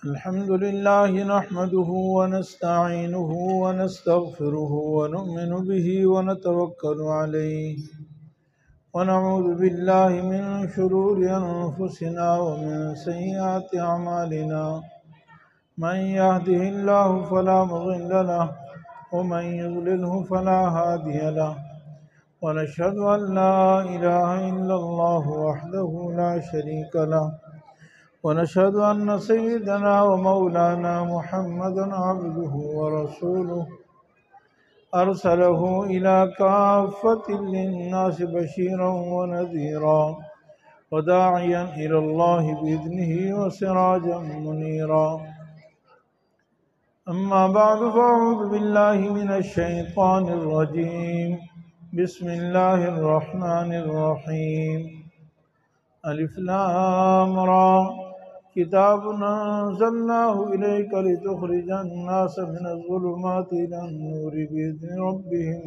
الحمد لله نحمده ونستعينه ونستغفره ونؤمن به ونتوكل عليه ونعوذ بالله من شرور أنفسنا ومن سيئات أعمالنا من يهده الله فلا مضل له ومن يضلله فلا هادي له ونشهد أن لا إله إلا الله وحده لا شريك له ونشهد أن سيدنا ومولانا محمدا عبده ورسوله أرسله إلى كافة للناس بشيرا ونذيرا وداعيا إلى الله بإذنه وسراجا منيرا أما بعد فأعوذ بالله من الشيطان الرجيم بسم الله الرحمن الرحيم ألف لام را كتاب أنزلناه إليك لتخرج الناس من الظلمات إلى النور بإذن ربهم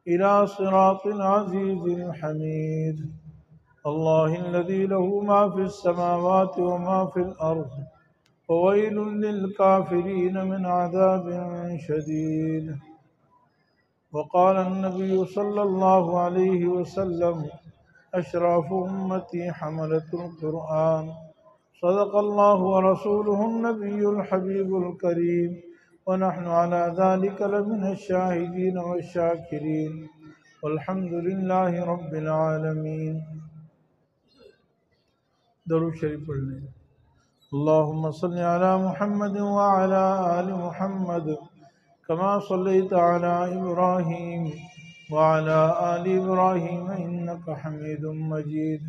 إلى صراط العزيز الحميد الله الذي له ما في السماوات وما في الأرض وويل للكافرين من عذاب شديد وقال النبي صلى الله عليه وسلم أشراف أمتي حملة القرآن صدق الله ورسوله النبي الحبيب الكريم ونحن على ذلك لمن الشاهدين والشاكرين والحمد لله رب العالمين. درود شریف پڑھ لیں. اللهم صل على محمد وعلى آل محمد كما صليت على إبراهيم وعلى آل إبراهيم إنك حميد مجيد.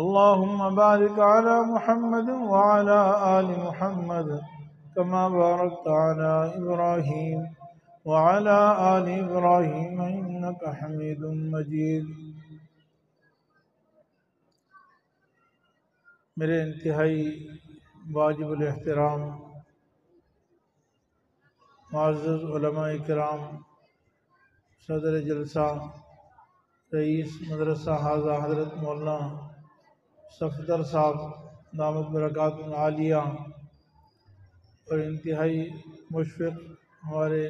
اللهم بارك على محمد وعلى آل محمد كما باركت على إبراهيم وعلى آل إبراهيم إنك حميد مجيد. میرے انتہائی واجب الاحترام معزز علماء کرام، صدر جلسہ رئیس مدرسہ حاضہ حضرت مولانا صفدر صاحب دامت برکاتہ العالیہ، اور انتہائی مشفق ہمارے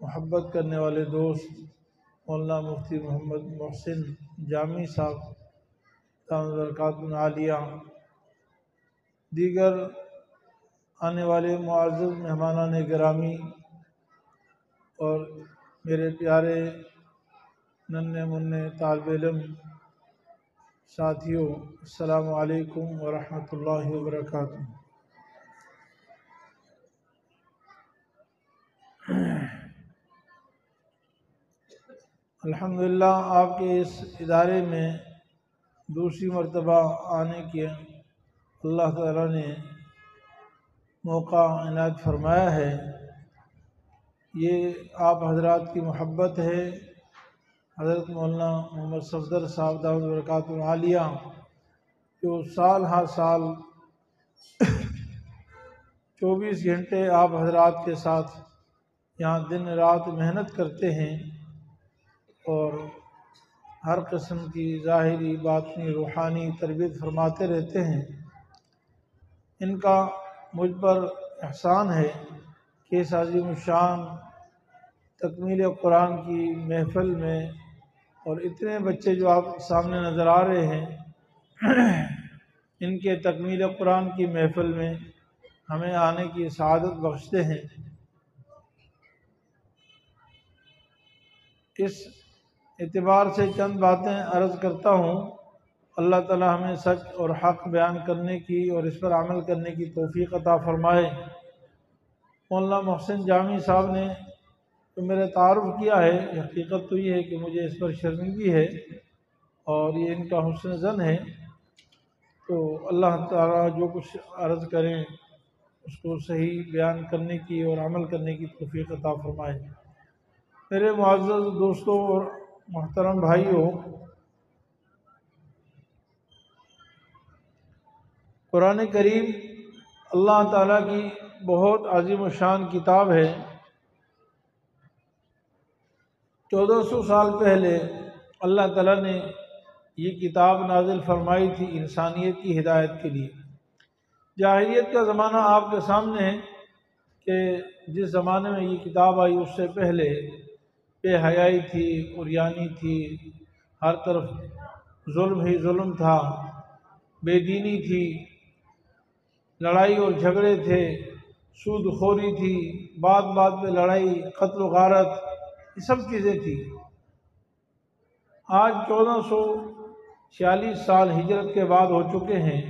محبت کرنے والے دوست مولانا مفتی محمد محسن جامی صاحب دامت برکاتہ العالیہ، دیگر آنے والے معزز مہمانان گرامی اور میرے پیارے ننھے منھے طالب علم ساتھیوں، السلام علیکم ورحمۃ اللہ وبرکاتہ. الحمدللہ آپ کے اس ادارے میں دوسری مرتبہ آنے کے اللہ تعالیٰ نے موقع عنایت فرمایا ہے. یہ آپ حضرات کی محبت ہے. حضرت مولانا محمد صفدر صاحب دامت برکاتہ العالیہ جو سال ہر سال 24 گھنٹے آپ حضرات کے ساتھ یہاں دن رات محنت کرتے ہیں اور ہر قسم کی ظاہری باطنی روحانی تربیت فرماتے رہتے ہیں. ان کا مجھ پر احسان ہے کہ اس عظیم الشان تکمیل قرآن کی محفل میں اور اتنے بچے جو آپ سامنے نظر آ رہے ہیں ان کے تکمیل قرآن کی محفل میں ہمیں آنے کی سعادت بخشتے ہیں. اس اعتبار سے چند باتیں عرض کرتا ہوں. اللہ تعالی ہمیں سچ اور حق بیان کرنے کی اور اس پر عمل کرنے کی توفیق عطا فرمائے. مولانا محسن جامی صاحب نے تو میرا تعارف کیا ہے، حقیقت تو یہ ہے کہ مجھے اس پر شرمندگی ہے اور یہ ان کا حسن ظن ہے. تو اللہ تعالیٰ جو کچھ عرض کریں اس کو صحیح بیان کرنے کی اور عمل کرنے کی توفیق عطا فرمائے. میرے معزز دوستوں اور محترم بھائیوں، قرآن کریم اللہ تعالیٰ کی بہت عظیم الشان کتاب ہے. 1400 سال پہلے اللہ تعالیٰ نے یہ کتاب نازل فرمائی تھی انسانیت کی ہدایت کے لیے. جاہلیت کا زمانہ آپ کے سامنے ہے کہ جس زمانے میں یہ کتاب آئی اس سے پہلے بے حیائی تھی، عریانی تھی، ہر طرف ظلم ہی ظلم تھا، بے دینی تھی، لڑائی اور جھگڑے تھے، سود خوری تھی، بات بات پہ لڑائی، قتل و غارت، یہ سب چیزیں تھیں۔ آج 1446 سال ہجرت کے بعد ہو چکے ہیں،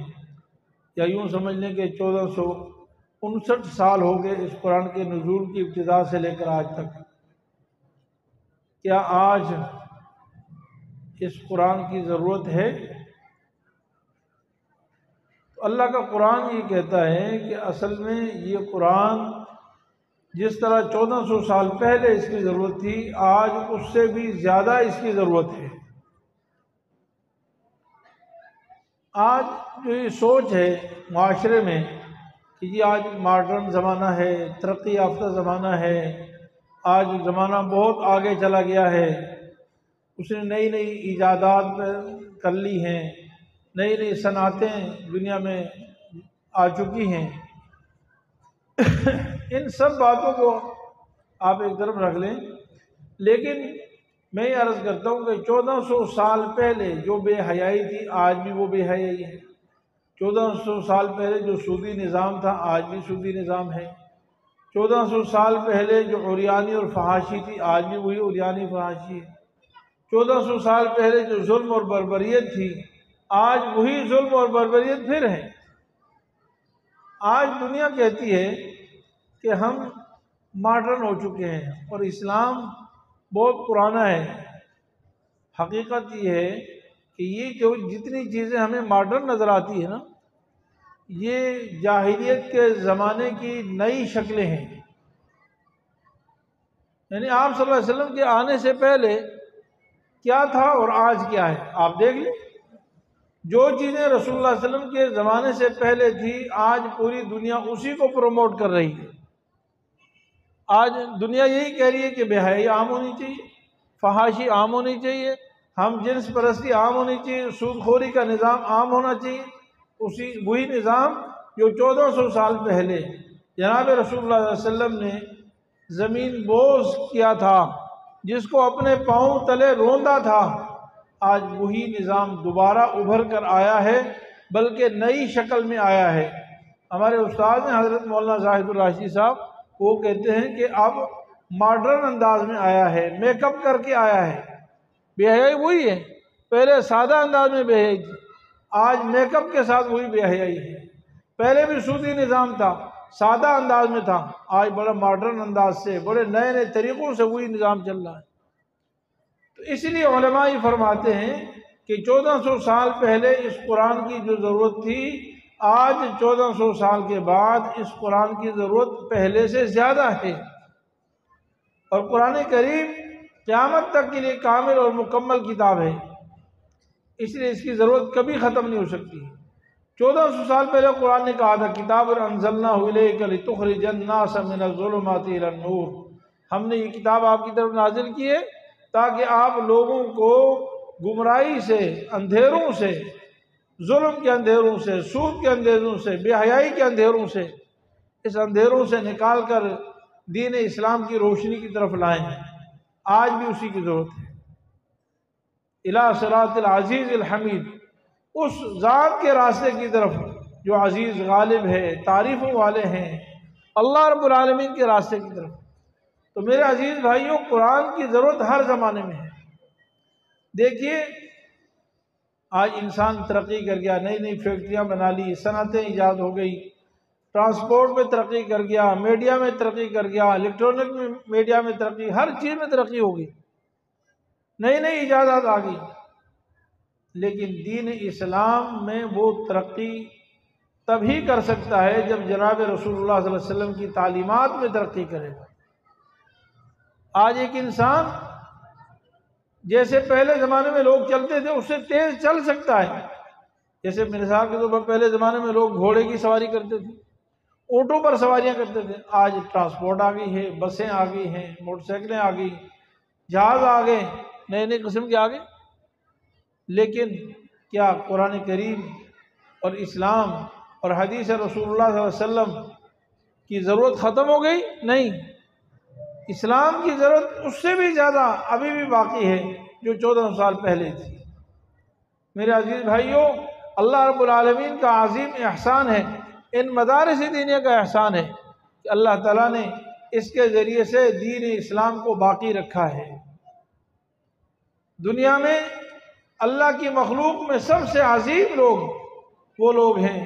یا یوں سمجھ لیں کہ 1459 سال ہو گئے اس قرآن کے نزول کی ابتدا سے لے کر آج تک۔ کیا آج اس قرآن کی ضرورت ہے؟ اللہ کا قرآن یہ کہتا ہے کہ اصل میں یہ قرآن جس طرح 1400 سال پہلے اس کی ضرورت تھی، آج اس سے بھی زیادہ اس کی ضرورت ہے۔ آج جو یہ سوچ ہے معاشرے میں کہ یہ آج ماڈرن زمانہ ہے، ترقی یافتہ زمانہ ہے، آج زمانہ بہت آگے چلا گیا ہے، اس نے نئی نئی ایجادات کر لی ہیں، نئی نئی صنعتیں دنیا میں آ چکی ہیں، ان سب باتوں کو آپ ایک طرف رکھ لیں، لیکن میں یہ عرض کرتا ہوں کہ 1400 سال پہلے جو بے حیائی تھی آج بھی وہ بے حیائی ہے، 1400 سال پہلے جو سودی نظام تھا آج بھی سودی نظام ہے، 1400 سال پہلے جو عریانی اور فحاشی تھی آج بھی وہی عریانی فحاشی ہے، 1400 سال پہلے جو ظلم اور بربریت تھی آج وہی ظلم اور بربریت پھر ہے۔ آج دنیا کہتی ہے کہ ہم ماڈرن ہو چکے ہیں اور اسلام بہت پرانا ہے۔ حقیقت یہ ہے کہ یہ جو جتنی چیزیں ہمیں ماڈرن نظر آتی ہیں نا، یہ جاہلیت کے زمانے کی نئی شکلیں ہیں۔ یعنی آپ صلی اللہ علیہ وسلم کے آنے سے پہلے کیا تھا اور آج کیا ہے، آپ دیکھ لیں۔ جو چیزیں رسول اللہ صلی اللہ علیہ وسلم کے زمانے سے پہلے تھی آج پوری دنیا اسی کو پروموٹ کر رہی ہے۔ آج دنیا یہی کہہ رہی ہے کہ بے حیائی عام ہونی چاہیے، فحاشی عام ہونی چاہیے، ہم جنس پرستی عام ہونی چاہیے، سود خوری کا نظام عام ہونا چاہیے، وہی نظام جو 1400 سال پہلے جناب رسول اللہ صلی اللہ علیہ وسلم نے زمین بوس کیا تھا، جس کو اپنے پاؤں تلے روندا تھا، آج وہی نظام دوبارہ ابھر کر آیا ہے، بلکہ نئی شکل میں آیا ہے۔ ہمارے استاد ہیں حضرت مولانا زاہد الراشدی صاحب، وہ کہتے ہیں کہ اب ماڈرن انداز میں آیا ہے، میک اپ کر کے آیا ہے۔ بے حیائی وہی ہے، پہلے سادہ انداز میں بے حیائی تھی، آج میک اپ کے ساتھ وہی بے حیائی ہے۔ پہلے بھی سودی نظام تھا، سادہ انداز میں تھا، آج بڑا ماڈرن انداز سے، بڑے نئے نئے طریقوں سے وہی نظام چل رہا ہے۔ تو اس لیے علماء یہ فرماتے ہیں کہ 1400 سال پہلے اس قرآن کی جو ضرورت تھی، آج 1400 سال کے بعد اس قرآن کی ضرورت پہلے سے زیادہ ہے، اور قرآن کریم قیامت تک کے لیے کامل اور مکمل کتاب ہے، اس لیے اس کی ضرورت کبھی ختم نہیں ہو سکتی۔ 1400 سال پہلے قرآن نے کہا تھا کتاب انزلناہ الیک لتخرج الناس من الظلمات الی النور، ہم نے یہ کتاب آپ کی طرف نازل کی ہے تاکہ آپ لوگوں کو گمراہی سے، اندھیروں سے، ظلم کے اندھیروں سے، سود کے اندھیروں سے، بے حیائی کے اندھیروں سے، اس اندھیروں سے نکال کر دین اسلام کی روشنی کی طرف لائیں ہیں۔ آج بھی اسی کی ضرورت ہے۔ الی صراط العزیز الحمید، اس ذات کے راستے کی طرف جو عزیز غالب ہے، تعریفوں والے ہیں، اللہ رب العالمین کے راستے کی طرف۔ تو میرے عزیز بھائیوں، قرآن کی ضرورت ہر زمانے میں ہے۔ دیکھیے آج انسان ترقی کر گیا، نئی نئی فیکٹریاں بنا لی، صنعتیں ایجاد ہو گئی، ٹرانسپورٹ میں ترقی کر گیا، میڈیا میں ترقی کر گیا، الیکٹرانک میڈیا میں ترقی، ہر چیز میں ترقی ہو گئی، نئی نئی ایجادات آ گئی، لیکن دین اسلام میں وہ ترقی تبھی کر سکتا ہے جب جناب رسول اللہ صلی اللہ علیہ وسلم کی تعلیمات میں ترقی کرے گا۔ آج ایک انسان جیسے پہلے زمانے میں لوگ چلتے تھے اس سے تیز چل سکتا ہے، جیسے مثال کے طور پر پہلے زمانے میں لوگ گھوڑے کی سواری کرتے تھے، اونٹوں پر سواریاں کرتے تھے، آج ٹرانسپورٹ آ گئی ہے، بسیں آ گئی ہیں، موٹر سائیکلیں آ گئی، جہاز آ گئے، نئے نئے قسم کے آ گئے، لیکن کیا قرآن کریم اور اسلام اور حدیث رسول اللہ صلی اللہ علیہ وسلم کی ضرورت ختم ہو گئی؟ نہیں، اسلام کی ضرورت اس سے بھی زیادہ ابھی بھی باقی ہے جو 1400 سال پہلے تھی۔ میرے عزیز بھائیوں، اللہ رب العالمین کا عظیم احسان ہے، ان مدارس دینیہ کا احسان ہے کہ اللہ تعالیٰ نے اس کے ذریعے سے دین اسلام کو باقی رکھا ہے۔ دنیا میں اللہ کی مخلوق میں سب سے عظیم لوگ وہ لوگ ہیں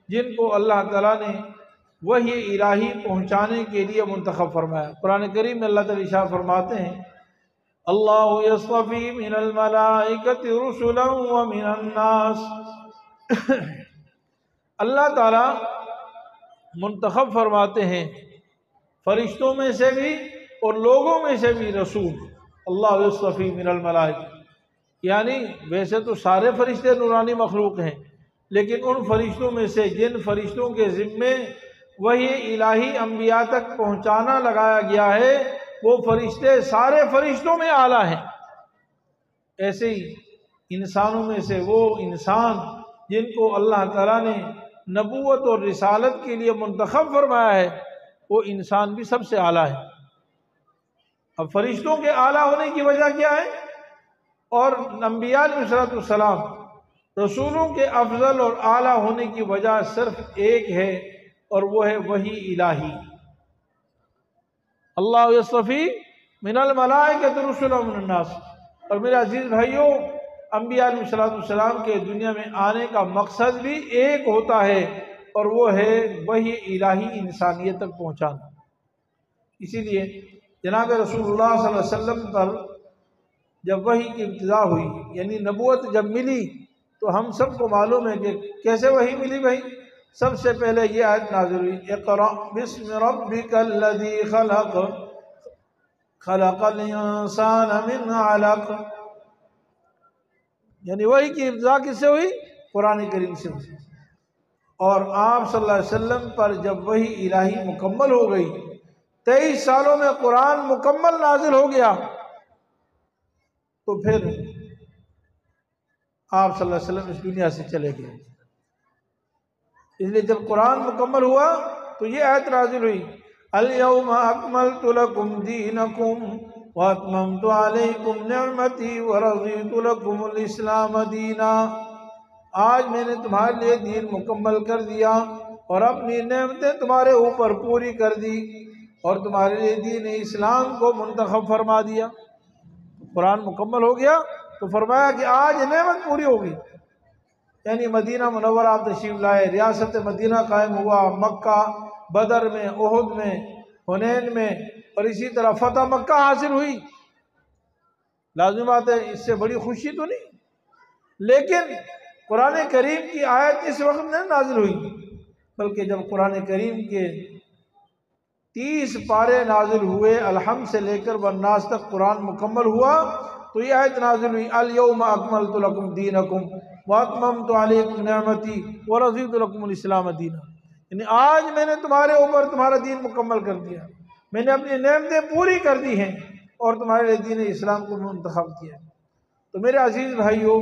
جن کو اللہ تعالیٰ نے وحی الہی پہنچانے کے لیے منتخب فرمایا۔ قرآن کریم میں اللہ تعالیٰ ارشاد فرماتے ہیں، اللہ یصطفی من الملائکۃ رسلا ومن الناس۔ اللہ تعالیٰ منتخب فرماتے ہیں فرشتوں میں سے بھی اور لوگوں میں سے بھی رسول۔ اللہ یصطفی من الملائکہ، یعنی ویسے تو سارے فرشتے نورانی مخلوق ہیں، لیکن ان فرشتوں میں سے جن فرشتوں کے ذمے وحی الہی انبیاء تک پہنچانا لگایا گیا ہے وہ فرشتے سارے فرشتوں میں اعلیٰ ہیں۔ ایسے ہی انسانوں میں سے وہ انسان جن کو اللہ تعالیٰ نے نبوت اور رسالت کے لیے منتخب فرمایا ہے وہ انسان بھی سب سے اعلیٰ ہے۔ اب فرشتوں کے اعلیٰ ہونے کی وجہ کیا ہے؟ اور انبیاء علیہ السلام رسولوں کے افضل اور اعلیٰ ہونے کی وجہ صرف ایک ہے اور وہ ہے وحی الہی۔ اللہ یصطفی من الملائکۃ رسلا ومن الناس۔ اور میرے عزیز بھائیوں، انبیاء علیہ السلام کے دنیا میں آنے کا مقصد بھی ایک ہوتا ہے اور وہ ہے وحی الہی انسانیت تک پہنچانا۔ اسی لیے جناب رسول اللہ صلی اللہ علیہ وسلم پر جب وحی کی ابتدا ہوئی، یعنی نبوت جب ملی، تو ہم سب کو معلوم ہے کہ کیسے وحی ملی بھائی۔ سب سے پہلے یہ آیت نازل ہوئی، اقرأ بسم ربک الذی خلق خلق الانسان من علق۔ یعنی وحی کی ابتدا کس سے ہوئی؟ قرآن کریم سے ہوئی۔ اور آپ صلی اللہ علیہ وسلم پر جب وحی الہی مکمل ہو گئی، 23 سالوں میں قرآن مکمل نازل ہو گیا، تو پھر آپ صلی اللہ علیہ وسلم اس دنیا سے چلے گئے۔ اس لیے جب قرآن مکمل ہوا تو یہ آیت نازل ہوئی، الیوم اکملت لکم دینکم واتممت علیکم نعمتی ورضیت لکم الاسلام دینا۔ آج میں نے تمہارے لیے دین مکمل کر دیا اور اپنی نعمتیں تمہارے اوپر پوری کر دی اور تمہارے لیے دین اسلام کو منتخب فرما دیا۔ قرآن مکمل ہو گیا تو فرمایا کہ آج نعمت پوری ہوگی، یعنی مدینہ منورہ آپ تشریف لائے، ریاست مدینہ قائم ہوا، مکہ، بدر میں، احد میں، حنین میں، اور اسی طرح فتح مکہ حاصل ہوئی۔ لازم بات ہے، اس سے بڑی خوشی تو نہیں، لیکن قرآن کریم کی آیت اس وقت نہیں نازل ہوئی، بلکہ جب قرآن کریم کے 30 پارے نازل ہوئے، الحمد سے لے کر والناس تک قرآن مکمل ہوا، تو یہ آیت نازل ہوئی، الیوم اکملت لکم دینکم واتممت علیکم نعمتی ورضیت لکم الاسلام دینا۔ یعنی آج میں نے تمہارے اوپر تمہارا دین مکمل کر دیا، میں نے اپنی نعمتیں پوری کر دی ہیں اور تمہارے لیے دین اسلام کو منتخب کیا۔ تو میرے عزیز بھائیوں،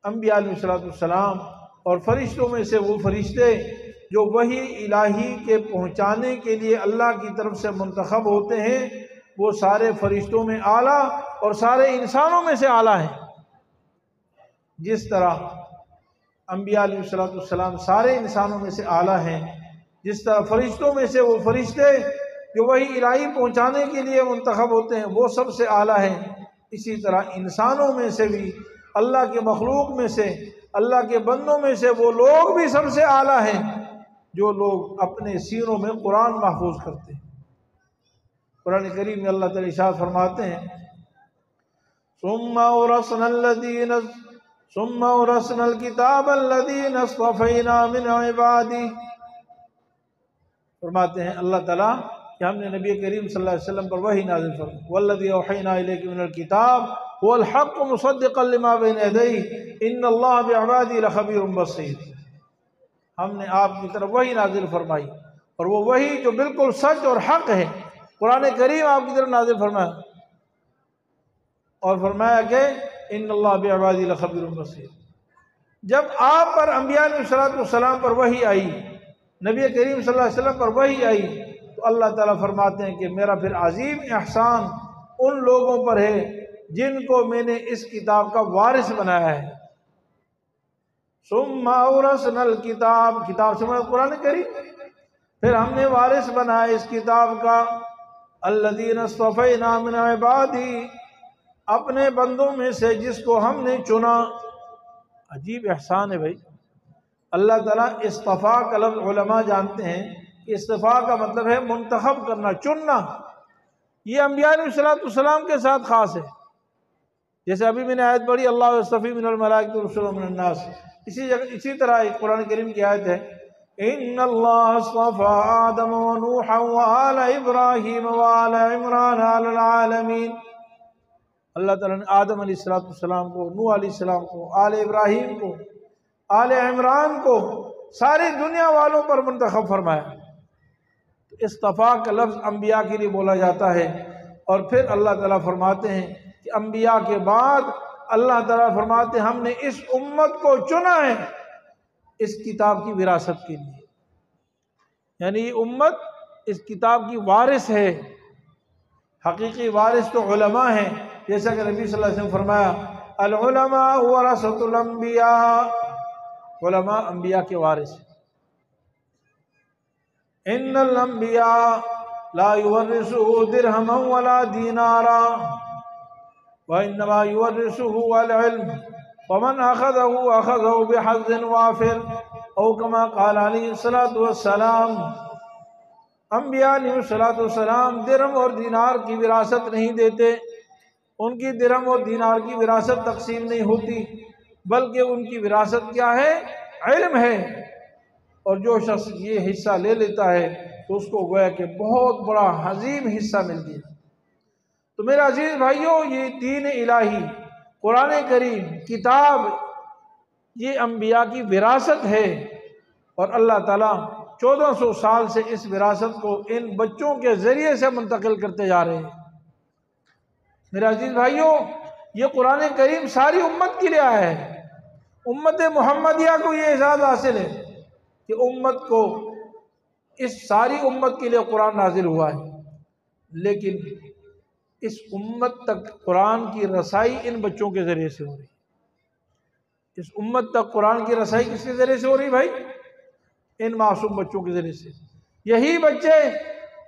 انبیاء علیہ السلام اور فرشتوں میں سے وہ فرشتے جو وحی الہی کے پہنچانے کے لیے اللہ کی طرف سے منتخب ہوتے ہیں، وہ سارے فرشتوں میں اعلیٰ اور سارے انسانوں میں سے اعلیٰ ہیں۔ جس طرح انبیاء علیہ السلام سارے انسانوں میں سے اعلیٰ ہیں، جس طرح فرشتوں میں سے وہ فرشتے جو وحی الہی پہنچانے کے لیے منتخب ہوتے ہیں وہ سب سے اعلیٰ ہیں، اسی طرح انسانوں میں سے بھی، اللہ کے مخلوق میں سے، اللہ کے بندوں میں سے وہ لوگ بھی سب سے اعلیٰ ہیں جو لوگ اپنے سینوں میں قرآن محفوظ کرتے ہیں۔ قرآن کریم میں اللہ تعالیٰ ارشاد فرماتے ہیں، ثم اورثنا الکتاب الذین اصطفینا من عبادی۔ فرماتے ہیں اللہ تعالیٰ کہ ہم نے نبی کریم صلی اللہ علیہ وسلم پر وحی نازل فرمائی، والذی اوحینا الیک من الکتاب هو الحق مصدقا لما بین یدیہ ان اللہ بعبادہ لخبیر بصیر۔ ہم نے آپ کی طرف وحی نازل فرمائی، اور وہ وحی جو بالکل سچ اور حق ہے، قرآن کریم آپ کی طرف نازل فرمایا، اور فرمایا کہ ان اللہ بعبادہ لخبیر بصیر۔ جب آپ پر انبیاء علیہ السلام پر وحی آئی، نبی کریم صلی اللہ علیہ وسلم پر وحی آئی، تو اللہ تعالیٰ فرماتے ہیں کہ میرا پھر عظیم احسان ان لوگوں پر ہے جن کو میں نے اس کتاب کا وارث بنایا ہے۔ ثم اورثنا الکتاب، کتاب سے مراد قرآن کریم، پھر ہم نے وارث بنایا اس کتاب کا الذین اصطفینا من عبادی، اپنے بندوں میں سے جس کو ہم نے چنا۔ عجیب احسان ہے بھائی، اللہ تعالیٰ اصطفیٰ کا لفظ علماء جانتے ہیں کہ اصطفیٰ کا مطلب ہے منتخب کرنا، چننا۔ یہ انبیاء علیہ السلام کے ساتھ خاص ہے، جیسے ابھی میں نے آیت پڑھی اللہ یصطفی من الملائکۃ ورسلا ومن الناس، اسی طرح ایک قرآن کریم کی آیت ہے ان اللہ اصطفى آدم ونوحا وآل ابراہیم وآل عمران علی العالمین۔ اللہ تعالیٰ نے آدم علیہ السلام کو، نوح علیہ السلام کو، آل ابراہیم کو، آل عمران کو، ساری دنیا والوں پر منتخب فرمایا۔ اصطفیٰ کا لفظ انبیاء کے لیے بولا جاتا ہے، اور پھر اللہ تعالیٰ فرماتے ہیں کہ انبیاء کے بعد اللہ تعالیٰ فرماتے ہیں ہم نے اس امت کو چنا ہے اس کتاب کی وراثت کے لیے، یعنی یہ امت اس کتاب کی وارث ہے۔ حقیقی وارث تو علماء ہیں، جیسا کہ نبی صلی اللہ علیہ وسلم فرمایا العلماء ورثۃ الانبیاء، علماء انبیاء کے وارث ہیں۔ ان الانبیاء لا یورثوا درہما ولا دینارا وانما یورثه العلم ومن اخذه بحظ وافر او کما قال علیہ السلام۔ انبیاء علیہ السلام درہم اور دینار کی وراثت نہیں دیتے، ان کی درہم اور دینار کی وراثت تقسیم نہیں ہوتی، بلکہ ان کی وراثت کیا ہے؟ علم ہے، اور جو شخص یہ حصہ لے لیتا ہے تو اس کو گویا کہ بہت بڑا عظیم حصہ مل گیا۔ تو میرے عزیز بھائیوں، یہ دین الہی، قرآن کریم، کتاب، یہ انبیاء کی وراثت ہے، اور اللہ تعالیٰ 1400 سال سے اس وراثت کو ان بچوں کے ذریعے سے منتقل کرتے جا رہے ہیں۔ میرے عزیز بھائیوں، یہ قرآن کریم ساری امت کے لیے آیا ہے۔ امت محمدیہ کو یہ اعزاز حاصل ہے کہ امت کو، اس ساری امت کے لیے قرآن نازل ہوا ہے، لیکن اس امت تک قرآن کی رسائی ان بچوں کے ذریعے سے ہو رہی ہے۔ اس امت تک قرآن کی رسائی کس کے ذریعے سے ہو رہی ہے بھائی؟ ان معصوم بچوں کے ذریعے سے۔ یہی بچے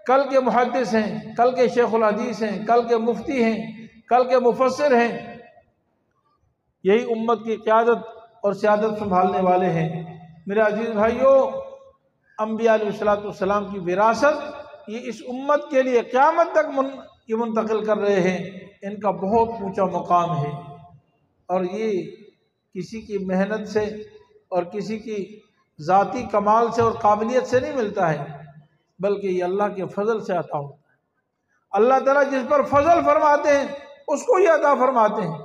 کل کے محدث ہیں، کل کے شیخ الحدیث ہیں، کل کے مفتی ہیں، کل کے مفسر ہیں، یہی امت کی قیادت اور سیادت سنبھالنے والے ہیں۔ میرے عزیز بھائیوں، انبیاء علیہ السلام کی وراثت یہ اس امت کے لیے قیامت تک یہ منتقل کر رہے ہیں، ان کا بہت اونچا مقام ہے، اور یہ کسی کی محنت سے اور کسی کی ذاتی کمال سے اور قابلیت سے نہیں ملتا ہے، بلکہ یہ اللہ کے فضل سے عطا ہوتا ہے۔ اللہ تعالیٰ جس پر فضل فرماتے ہیں اس کو یہ عطا فرماتے ہیں۔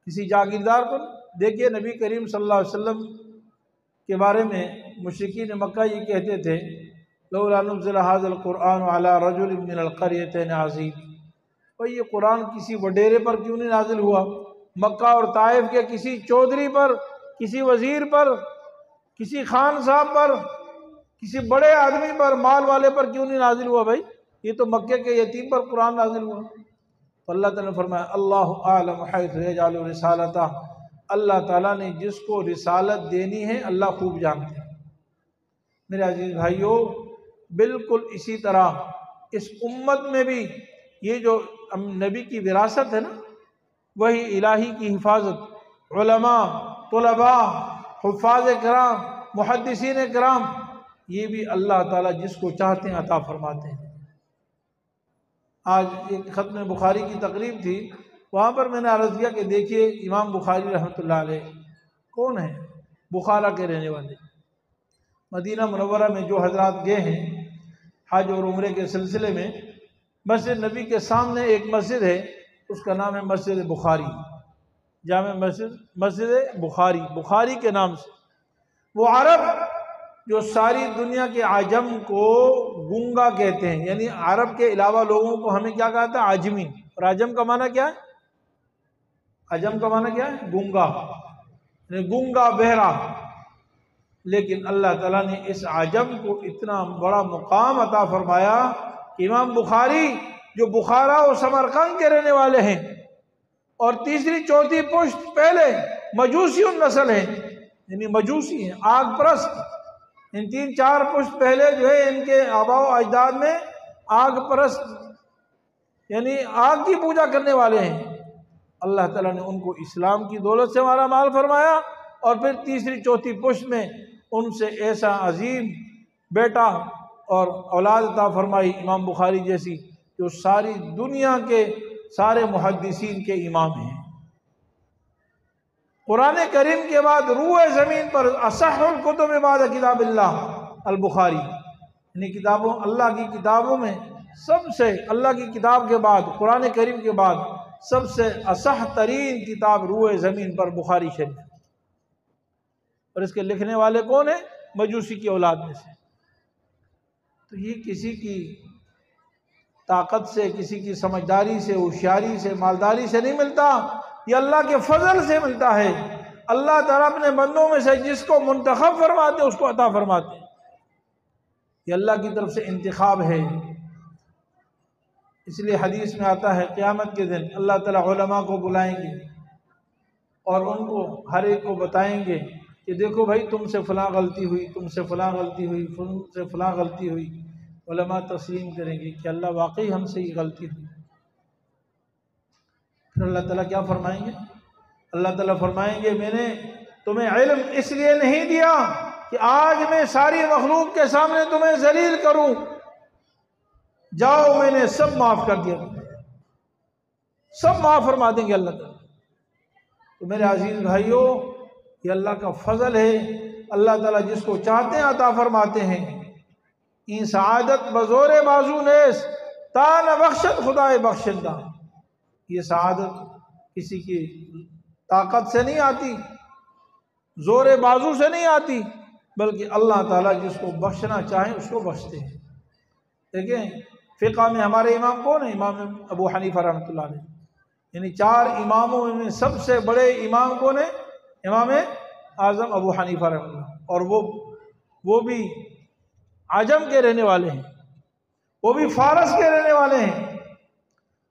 کسی جاگیردار کو دیکھیے، نبی کریم صلی اللہ علیہ وسلم کے بارے میں مشرکین مکہ یہ کہتے تھے لولا نزل هذا القرآن على رجل من القريتين عظیم، بھئی یہ قرآن کسی وڈیرے پر کیوں نہیں نازل ہوا؟ مکہ اور طائف کے کسی چودھری پر، کسی وزیر پر، کسی خان صاحب پر، کسی بڑے آدمی پر، مال والے پر کیوں نہیں نازل ہوا بھائی؟ یہ تو مکے کے یتیم پر قرآن نازل ہوا۔ تو اللہ تعالیٰ نے فرمایا اللہ اعلم حیث یجعل رسالتہ، اللہ تعالیٰ نے جس کو رسالت دینی ہے اللہ خوب جانتے ہیں۔ میرے عزیز بھائیوں، بالکل اسی طرح اس امت میں بھی یہ جو نبی کی وراثت ہے نا، وہی الہی کی حفاظت، علماء، طلباء، حفاظ کرام، محدثین کرام، یہ بھی اللہ تعالیٰ جس کو چاہتے ہیں عطا فرماتے ہیں۔ آج ایک ختم بخاری کی تقریب تھی، وہاں پر میں نے عرض کیا کہ دیکھیے امام بخاری رحمۃ اللہ علیہ کون ہیں؟ بخارا کے رہنے والے۔ مدینہ منورہ میں جو حضرات گئے ہیں حج اور عمرے کے سلسلے میں، مسجد نبی کے سامنے ایک مسجد ہے، اس کا نام ہے مسجد بخاری، جامع مسجد بخاری، بخاری کے نام سے۔ وہ عرب جو ساری دنیا کے عجم کو گونگا کہتے ہیں، یعنی عرب کے علاوہ لوگوں کو ہمیں کیا کہتا ہے؟ عجمی۔ اور عجم کا معنی کیا ہے؟ عجم کا معنی کیا ہے؟ گونگا۔ گونگا بہرا، لیکن اللہ تعالیٰ نے اس عجم کو اتنا بڑا مقام عطا فرمایا کہ امام بخاری جو بخارا و سمرقند کے رہنے والے ہیں اور تیسری چوتھی پشت پہلے مجوسی النسل ہیں، یعنی مجوسی ہیں، آگ پرست، ان 3-4 پشت پہلے جو ہے ان کے آباء و اجداد میں آگ پرست یعنی آگ کی پوجا کرنے والے ہیں۔ اللہ تعالیٰ نے ان کو اسلام کی دولت سے مالا مال فرمایا، اور پھر تیسری چوتھی پشت میں ان سے ایسا عظیم بیٹا اور اولاد عطا فرمائی امام بخاری جیسی، جو ساری دنیا کے سارے محدثین کے امام ہیں۔ قرآن کریم کے بعد روئے زمین پر اصح الکتب بعد کتاب اللہ البخاری، یعنی کتابوں اللہ کی کتابوں میں سب سے، اللہ کی کتاب کے بعد، قرآن کریم کے بعد سب سے اصح ترین کتاب روئے زمین پر بخاری شریف، اور اس کے لکھنے والے کون ہیں؟ مجوسی کی اولاد میں سے۔ تو یہ کسی کی طاقت سے، کسی کی سمجھداری سے، ہوشیاری سے، مالداری سے نہیں ملتا، یہ اللہ کے فضل سے ملتا ہے۔ اللہ تعالیٰ اپنے بندوں میں سے جس کو منتخب فرماتے ہیں اس کو عطا فرماتے ہیں، یہ اللہ کی طرف سے انتخاب ہے۔ اس لیے حدیث میں آتا ہے قیامت کے دن اللہ تعالیٰ علماء کو بلائیں گے اور ان کو ہر ایک کو بتائیں گے کہ دیکھو بھائی تم سے فلاں غلطی ہوئی، تم سے فلاں غلطی ہوئی، تم سے فلاں غلطی ہوئی۔ علماء تسلیم کریں گے کہ اللہ واقعی ہم سے یہ غلطی ہوئی۔ پھر اللہ تعالیٰ کیا فرمائیں گے؟ اللہ تعالیٰ فرمائیں گے میں نے تمہیں علم اس لیے نہیں دیا کہ آج میں ساری مخلوق کے سامنے تمہیں ذلیل کروں، جاؤ میں نے سب معاف کر دیا، سب معاف فرما دیں گے اللہ تعالیٰ۔ تو میرے عزیز بھائیوں، یہ اللہ کا فضل ہے، اللہ تعالیٰ جس کو چاہتے ہیں عطا فرماتے ہیں۔ این سعادت بزور بازو نیس تا نہ بخشت خدائے بخشندہ، یہ سعادت کسی کی طاقت سے نہیں آتی، زور بازو سے نہیں آتی، بلکہ اللہ تعالیٰ جس کو بخشنا چاہیں اس کو بخشتے ہیں۔ دیکھیں فقہ میں ہمارے امام کون ہیں؟ امام ابو حنیفہ رحمۃ اللہ علیہ، یعنی 4 اماموں میں سب سے بڑے امام کون ہیں؟ امام اعظم ابو حنیفہ رحمۃ اللہ، اور وہ بھی عجم کے رہنے والے ہیں، وہ بھی فارس کے رہنے والے ہیں۔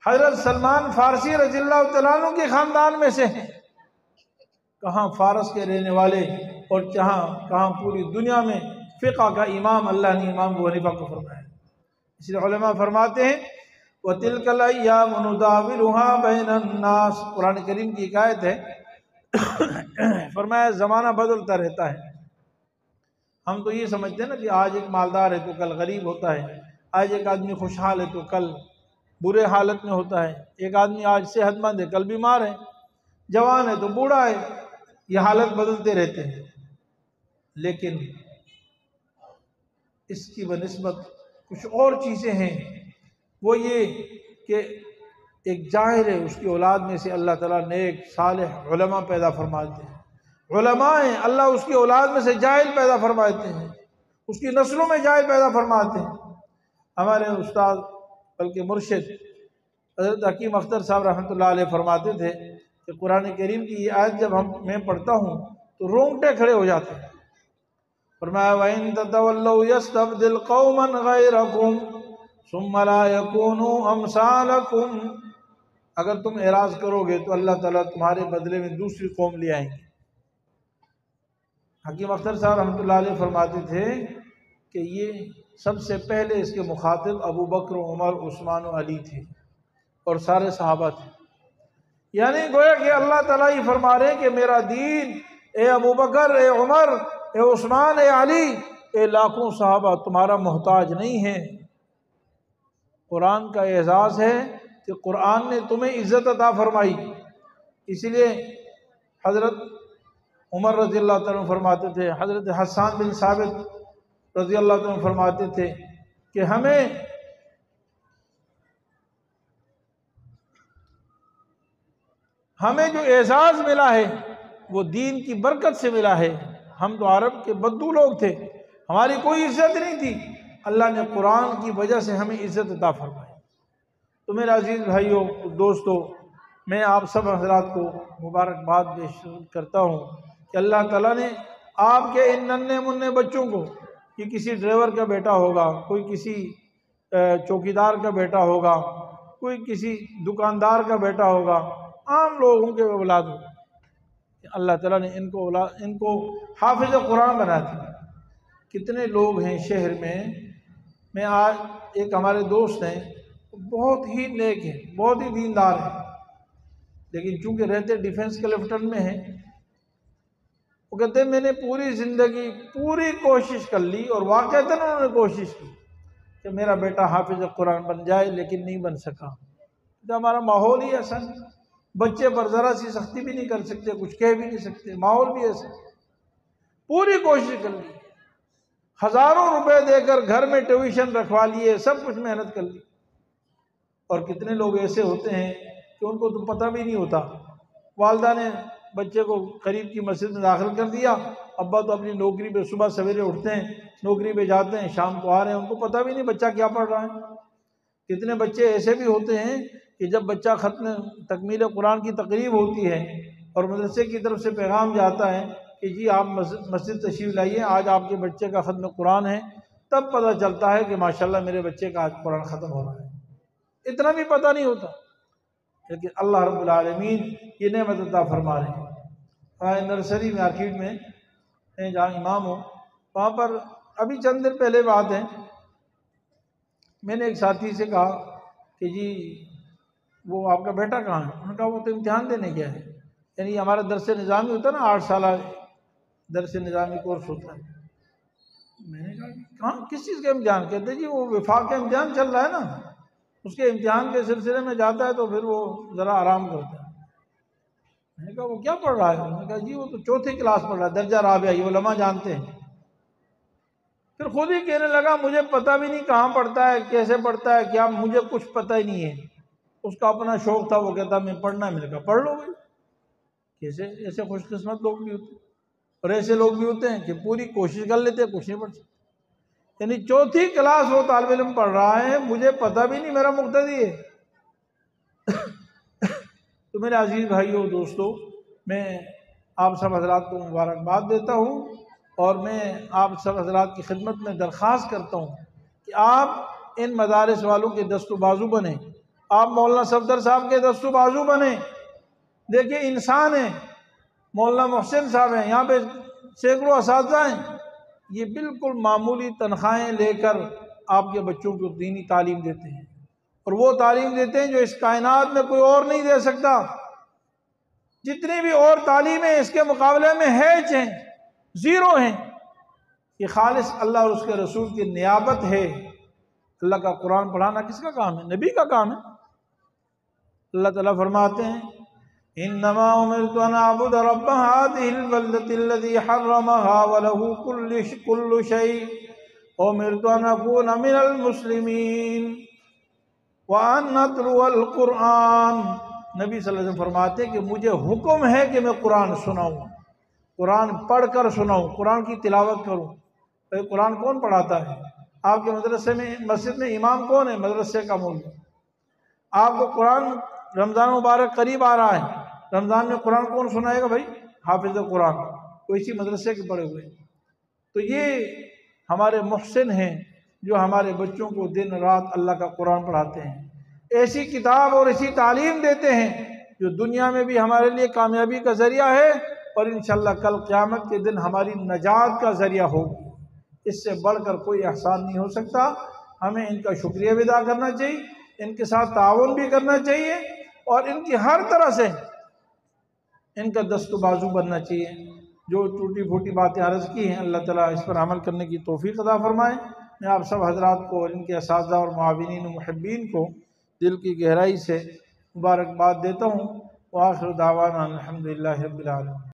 حضرت سلمان فارسی رضی اللہ تعالیٰ عنہ کے خاندان میں سے ہیں۔ کہاں فارس کے رہنے والے اور کہاں پوری دنیا میں فقہ کا امام اللہ نے امام ابو حنیفہ کو فرمایا۔ اس لیے علماء فرماتے ہیں وَتِلْكَ الْأَيَّامُ نُدَاوِلُهَا بَيْنَ النَّاسِ، قرآن کریم کی ایک آیت ہے، فرمایا زمانہ بدلتا رہتا ہے۔ ہم تو یہ سمجھتے ہیں نا کہ آج ایک مالدار ہے تو کل غریب ہوتا ہے، آج ایک آدمی خوشحال ہے تو کل برے حالت میں ہوتا ہے، ایک آدمی آج صحت مند ہے کل بیمار ہے، جوان ہے تو بوڑھا ہے، یہ حالت بدلتے رہتے ہیں۔ لیکن اس کی بنسبت کچھ اور چیزیں ہیں، وہ یہ کہ ایک جاہل ہے، اس کی اولاد میں سے اللہ تعالیٰ نیک صالح علماء پیدا فرماتے ہیں۔ علماء ہیں، اللہ اس کی اولاد میں سے جاہل پیدا فرماتے ہیں، اس کی نسلوں میں جاہل پیدا فرماتے ہیں۔ ہمارے استاد بلکہ مرشد حضرت حکیم اختر صاحب رحمۃ اللہ علیہ فرماتے تھے کہ قرآن کریم کی یہ آیت جب میں پڑھتا ہوں تو رونگٹے کھڑے ہو جاتے ہیں۔ فرمایا وَإِن تَتَوَلَّوْا يَسْتَبْدِلْ قَوْمًا غَيْرَكُمْ ثُمَّ لَا يَكُونُوا أَمْثَالَكُمْ، اگر تم اعراض کرو گے تو اللہ تعالیٰ تمہارے بدلے میں دوسری قوم لے آئیں گے۔ حکیم اختر صاحب رحمۃ اللہ علیہ فرماتے تھے کہ یہ سب سے پہلے اس کے مخاطب ابو بکر عمر عثمان و علی تھے اور سارے صحابہ تھے، یعنی گویا کہ اللہ تعالیٰ یہ فرما رہے ہیں کہ میرا دین اے ابو بکر، اے عمر، اے عثمان، اے علی، اے لاکھوں صحابہ تمہارا محتاج نہیں ہے۔ قرآن کا اعزاز ہے کہ قرآن نے تمہیں عزت عطا فرمائی۔ اسی لیے حضرت عمر رضی اللہ تعالیٰ فرماتے تھے، حضرت حسان بن ثابت رضی اللہ تعالیٰ فرماتے تھے کہ ہمیں جو اعزاز ملا ہے وہ دین کی برکت سے ملا ہے۔ ہم تو عرب کے بدو لوگ تھے، ہماری کوئی عزت نہیں تھی، اللہ نے قرآن کی وجہ سے ہمیں عزت عطا فرمائی۔ تو میرے عزیز بھائیوں دوستو، میں آپ سب حضرات کو مبارکباد پیش کرتا ہوں کہ اللہ تعالیٰ نے آپ کے ان ننھے منھے بچوں کو، یہ کسی ڈرائیور کا بیٹا ہوگا، کوئی کسی چوکیدار کا بیٹا ہوگا، کوئی کسی دکاندار کا بیٹا ہوگا، عام لوگوں کے اولاد ہوگا، اللہ تعالیٰ نے ان کو حافظ قرآن بنا دیا۔ کتنے لوگ ہیں شہر میں آج ایک ہمارے دوست ہیں، بہت ہی نیک ہیں، بہت ہی دیندار ہیں، لیکن چونکہ رہتے ڈیفنس کلیفٹن میں ہیں، وہ کہتے ہیں میں نے پوری زندگی پوری کوشش کر لی، اور واقعتاً انہوں نے کوشش کی کہ میرا بیٹا حافظ قرآن بن جائے، لیکن نہیں بن سکا۔ تو ہمارا ماحول ہی ایسا ہے، بچے پر ذرا سی سختی بھی نہیں کر سکتے، کچھ کہہ بھی نہیں سکتے، ماحول بھی ایسا ہے۔ پوری کوشش کر لی، ہزاروں روپے دے کر گھر میں ٹیوشن رکھوا لیے، سب کچھ محنت کر لی، اور کتنے لوگ ایسے ہوتے ہیں کہ ان کو تو پتہ بھی نہیں ہوتا، والدہ نے بچے کو قریب کی مسجد میں داخل کر دیا، ابا تو اپنی نوکری پہ صبح سویرے اٹھتے ہیں، نوکری پہ جاتے ہیں، شام کو آ رہے ہیں، ان کو پتہ بھی نہیں بچہ کیا پڑھ رہا ہے۔ کتنے بچے ایسے بھی ہوتے ہیں کہ جب بچہ ختم تکمیل قرآن کی تقریب ہوتی ہے اور مدرسے کی طرف سے پیغام جاتا ہے کہ جی آپ مسجد تشریف لائیے، آج آپ کے بچے کا ختم قرآن ہے، تب پتہ چلتا ہے کہ ماشاءاللہ میرے بچے کا آج قرآن ختم ہو رہا ہے۔ اتنا بھی پتہ نہیں ہوتا، لیکن اللہ رب العالمین یہ نعمت عطا فرما رہے ہیں۔ نرسری مارکیٹ میں جہاں امام ہوں، وہاں پر ابھی چند دن پہلے بات ہے، میں نے ایک ساتھی سے کہا کہ جی وہ آپ کا بیٹا کہاں ہے؟ انہوں نے کہا وہ تو امتحان دینے گیا ہے۔ یعنی ہمارا درس نظامی ہوتا ہے نا، 8 سالہ درس نظامی کورس ہوتا ہے۔ میں نے کہا کہاں کس چیز کا امتحان؟ کہتے ہیں جی وہ وفاق کا امتحان چل رہا ہے نا، اس کے امتحان کے سلسلے میں جاتا ہے تو پھر وہ ذرا آرام کرتا ہے۔ میں نے کہا وہ کیا پڑھ رہا ہے؟ انہوں نے کہا جی وہ تو 4تھی کلاس پڑھ رہا ہے، درجہ رابعہ، یہ علماء جانتے ہیں۔ پھر خود ہی کہنے لگا مجھے پتہ بھی نہیں کہاں پڑھتا ہے، کیسے پڑھتا ہے، کیا، مجھے کچھ پتہ ہی نہیں ہے۔ اس کا اپنا شوق تھا، وہ کہتا میں پڑھنا ہے۔ میں نے کہا پڑھ لو بھائی، کیسے ایسے خوش قسمت لوگ بھی ہوتے ہیں، اور ایسے لوگ بھی ہوتے ہیں کہ پوری کوشش کر لیتے ہیں، کچھ نہیں پڑھ سکتے۔ یعنی 4تھی کلاس وہ طالب علم پڑھ رہا ہے، مجھے پتہ بھی نہیں میرا مقتدی ہے۔ تو میرے عزیز بھائیو دوستو، میں آپ سب حضرات کو مبارکباد دیتا ہوں، اور میں آپ سب حضرات کی خدمت میں درخواست کرتا ہوں کہ آپ ان مدارس والوں کے دست و بازو بنیں، آپ مولانا صفدر صاحب کے دست و بازو بنیں۔ دیکھیں انسان ہیں، مولانا محسن صاحب ہیں، یہاں پہ سینکڑوں اساتذہ ہیں، یہ بالکل معمولی تنخواہیں لے کر آپ کے بچوں کو دینی تعلیم دیتے ہیں، اور وہ تعلیم دیتے ہیں جو اس کائنات میں کوئی اور نہیں دے سکتا۔ جتنی بھی اور تعلیمیں اس کے مقابلے میں ہیچ ہیں، زیرو ہیں، یہ خالص اللہ اور اس کے رسول کی نیابت ہے۔ اللہ کا قرآن پڑھانا کس کا کام ہے؟ نبی کا کام ہے۔ اللہ تعالیٰ فرماتے ہیں انما امرت ان اعبد رب هذه البلدة الذي حرمها وله كل شيء وامرت ان اكون من المسلمين وان اتلو القرآن۔ نبی صلی اللہ علیہ وسلم فرماتے ہیں کہ مجھے حکم ہے کہ میں قرآن سناؤں، قرآن پڑھ کر سناؤں، قرآن کی تلاوت کروں۔ قرآن کون پڑھاتا ہے؟ آپ کے مدرسے میں، مسجد میں امام کون ہے؟ مدرسے کا مولوی۔ آپ کو قرآن، رمضان مبارک قریب آ رہا ہے، رمضان میں قرآن کون سنائے گا بھائی؟ حافظ قرآن، کوئی اسی مدرسے کے پڑھے ہوئے ہیں۔ تو یہ ہمارے محسن ہیں جو ہمارے بچوں کو دن رات اللہ کا قرآن پڑھاتے ہیں، ایسی کتاب اور ایسی تعلیم دیتے ہیں جو دنیا میں بھی ہمارے لیے کامیابی کا ذریعہ ہے، اور انشاءاللہ کل قیامت کے دن ہماری نجات کا ذریعہ ہوگی۔ اس سے بڑھ کر کوئی احسان نہیں ہو سکتا۔ ہمیں ان کا شکریہ بھی ادا کرنا چاہیے، ان کے ساتھ تعاون بھی کرنا چاہیے، اور ان کی ہر طرح سے ان کا دست و بازو بننا چاہیے۔ جو ٹوٹی پھوٹی باتیں عرض کی ہیں، اللہ تعالیٰ اس پر عمل کرنے کی توفیق عطا فرمائے۔ میں آپ سب حضرات کو اور ان کے اساتذہ اور معاونین و محبین کو دل کی گہرائی سے مبارکباد دیتا ہوں۔ وآخر دعوانا الحمدللہ رب العالمین۔